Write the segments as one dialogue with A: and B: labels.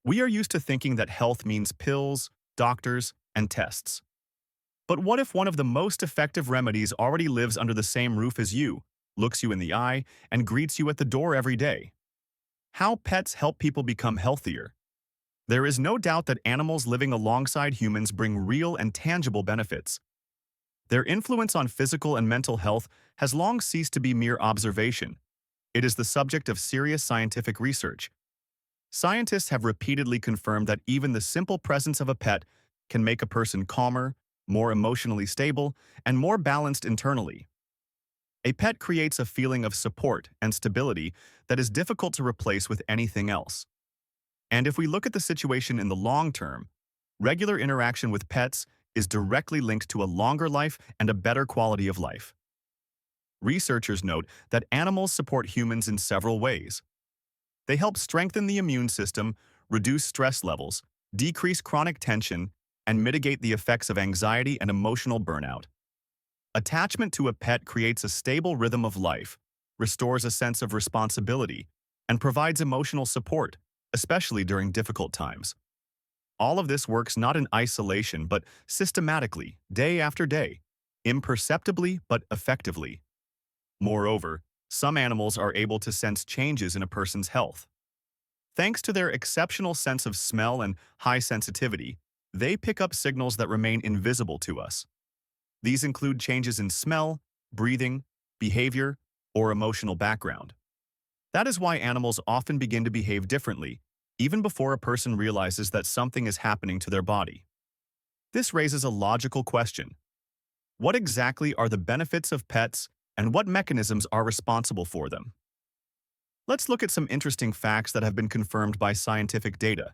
A: We are used to thinking that health means pills, doctors, and tests. But what if one of the most effective remedies already lives under the same roof as you, looks you in the eye, and greets you at the door every day? How pets help people become healthier? There is no doubt that animals living alongside humans bring real and tangible benefits. Their influence on physical and mental health has long ceased to be mere observation. It is the subject of serious scientific research. Scientists have repeatedly confirmed that even the simple presence of a pet can make a person calmer, more emotionally stable, and more balanced internally. A pet creates a feeling of support and stability that is difficult to replace with anything else. And if we look at the situation in the long term, regular interaction with pets is directly linked to a longer life and a better quality of life. Researchers note that animals support humans in several ways. They help strengthen the immune system, reduce stress levels, decrease chronic tension, and mitigate the effects of anxiety and emotional burnout. Attachment to a pet creates a stable rhythm of life, restores a sense of responsibility, and provides emotional support, especially during difficult times. All of this works not in isolation but systematically, day after day, imperceptibly but effectively. Moreover, some animals are able to sense changes in a person's health. Thanks to their exceptional sense of smell and high sensitivity, they pick up signals that remain invisible to us. These include changes in smell, breathing, behavior, or emotional background. That is why animals often begin to behave differently, even before a person realizes that something is happening to their body. This raises a logical question. What exactly are the benefits of pets, and what mechanisms are responsible for them? Let's look at some interesting facts that have been confirmed by scientific data.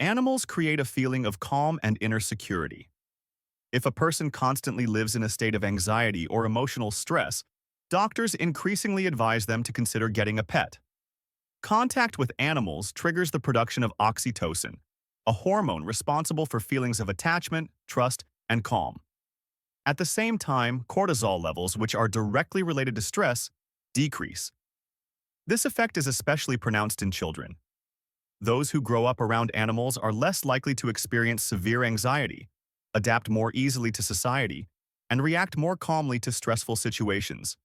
A: Animals create a feeling of calm and inner security. If a person constantly lives in a state of anxiety or emotional stress, doctors increasingly advise them to consider getting a pet. Contact with animals triggers the production of oxytocin, a hormone responsible for feelings of attachment, trust, and calm. At the same time, cortisol levels, which are directly related to stress, decrease. This effect is especially pronounced in children. Those who grow up around animals are less likely to experience severe anxiety, adapt more easily to society, and react more calmly to stressful situations.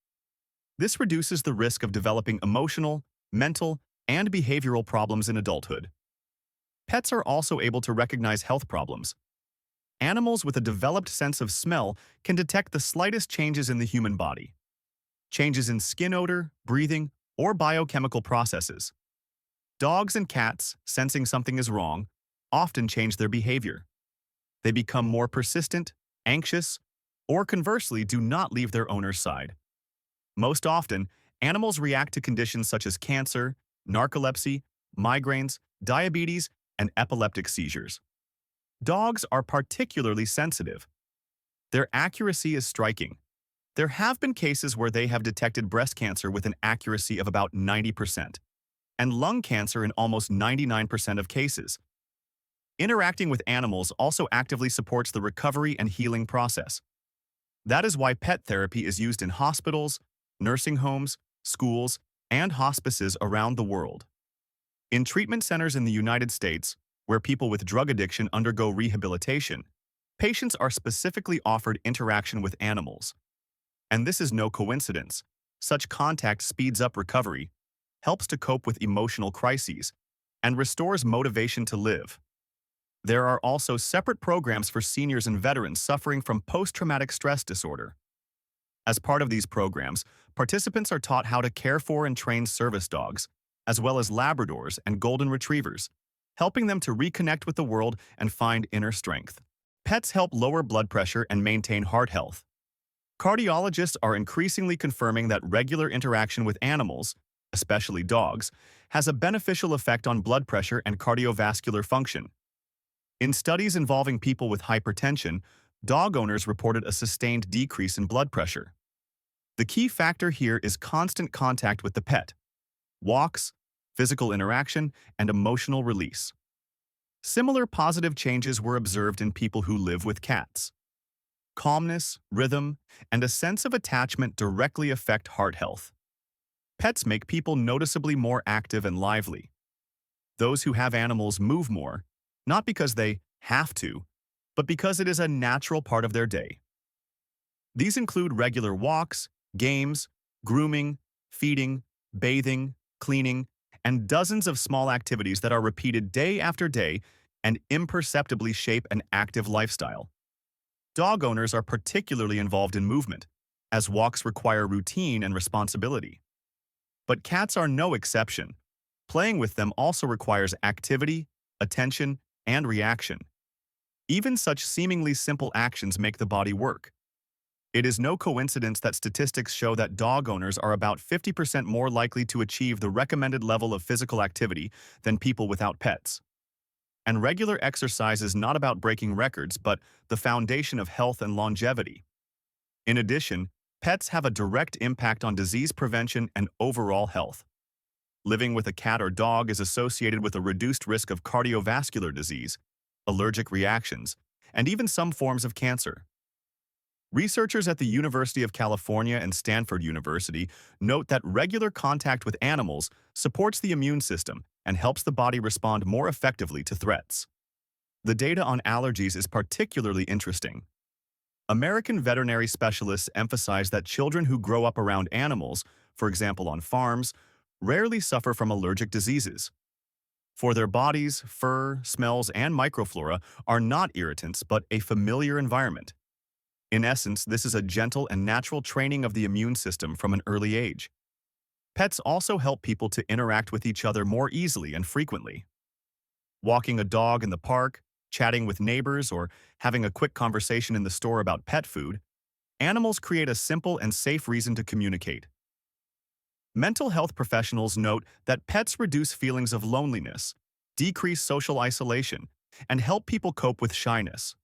A: This reduces the risk of developing emotional, mental, and behavioral problems in adulthood. Pets are also able to recognize health problems. Animals with a developed sense of smell can detect the slightest changes in the human body. Changes in skin odor, breathing, or biochemical processes. Dogs and cats, sensing something is wrong, often change their behavior. They become more persistent, anxious, or conversely do not leave their owner's side. Most often, animals react to conditions such as cancer, narcolepsy, migraines, diabetes, and epileptic seizures. Dogs are particularly sensitive. Their accuracy is striking. There have been cases where they have detected breast cancer with an accuracy of about 90%, and lung cancer in almost 99% of cases. Interacting with animals also actively supports the recovery and healing process. That is why pet therapy is used in hospitals, nursing homes, schools, and hospices around the world. In treatment centers in the United States, where people with drug addiction undergo rehabilitation, patients are specifically offered interaction with animals. And this is no coincidence. Such contact speeds up recovery, helps to cope with emotional crises, and restores motivation to live. There are also separate programs for seniors and veterans suffering from post-traumatic stress disorder. As part of these programs, participants are taught how to care for and train service dogs, as well as Labradors and Golden Retrievers, helping them to reconnect with the world and find inner strength. Pets help lower blood pressure and maintain heart health. Cardiologists are increasingly confirming that regular interaction with animals, especially dogs, has a beneficial effect on blood pressure and cardiovascular function. In studies involving people with hypertension, dog owners reported a sustained decrease in blood pressure. The key factor here is constant contact with the pet, walks, physical interaction, and emotional release. Similar positive changes were observed in people who live with cats. Calmness, rhythm, and a sense of attachment directly affect heart health. Pets make people noticeably more active and lively. Those who have animals move more, not because they have to, but because it is a natural part of their day. These include regular walks, games, grooming, feeding, bathing, cleaning, and dozens of small activities that are repeated day after day and imperceptibly shape an active lifestyle. Dog owners are particularly involved in movement, as walks require routine and responsibility. But cats are no exception. Playing with them also requires activity, attention, and reaction. Even such seemingly simple actions make the body work. It is no coincidence that statistics show that dog owners are about 50% more likely to achieve the recommended level of physical activity than people without pets. And regular exercise is not about breaking records, but the foundation of health and longevity. In addition, pets have a direct impact on disease prevention and overall health. Living with a cat or dog is associated with a reduced risk of cardiovascular disease, allergic reactions, and even some forms of cancer. Researchers at the University of California and Stanford University note that regular contact with animals supports the immune system and helps the body respond more effectively to threats. The data on allergies is particularly interesting. American veterinary specialists emphasize that children who grow up around animals, for example on farms, rarely suffer from allergic diseases. For their bodies, fur, smells, and microflora are not irritants but a familiar environment. In essence, this is a gentle and natural training of the immune system from an early age. Pets also help people to interact with each other more easily and frequently. Walking a dog in the park, chatting with neighbors, or having a quick conversation in the store about pet food, animals create a simple and safe reason to communicate. Mental health professionals note that pets reduce feelings of loneliness, decrease social isolation, and help people cope with shyness.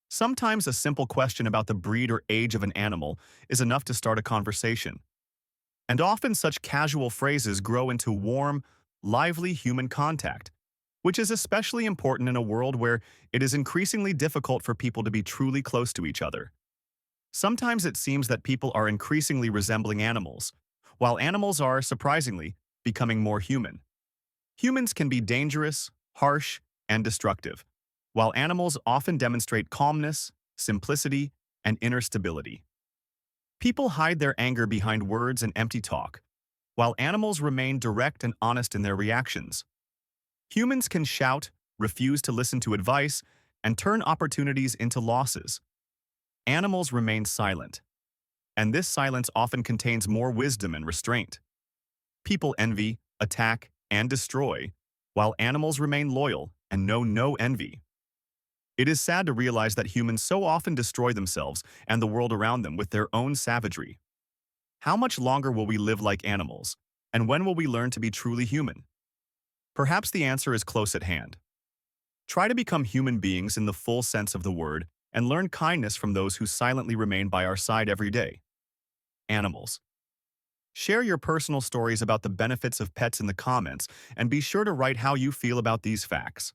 A: Sometimes a simple question about the breed or age of an animal is enough to start a conversation. And often such casual phrases grow into warm, lively human contact, which is especially important in a world where it is increasingly difficult for people to be truly close to each other. Sometimes it seems that people are increasingly resembling animals, while animals are, surprisingly, becoming more human. Humans can be dangerous, harsh, and destructive, while animals often demonstrate calmness, simplicity, and inner stability. People hide their anger behind words and empty talk, while animals remain direct and honest in their reactions. Humans can shout, refuse to listen to advice, and turn opportunities into losses. Animals remain silent, and this silence often contains more wisdom and restraint. People envy, attack, and destroy, while animals remain loyal and know no envy. It is sad to realize that humans so often destroy themselves and the world around them with their own savagery. How much longer will we live like animals, and when will we learn to be truly human? Perhaps the answer is close at hand. Try to become human beings in the full sense of the word and learn kindness from those who silently remain by our side every day. Animals. Share your personal stories about the benefits of pets in the comments and be sure to write how you feel about these facts.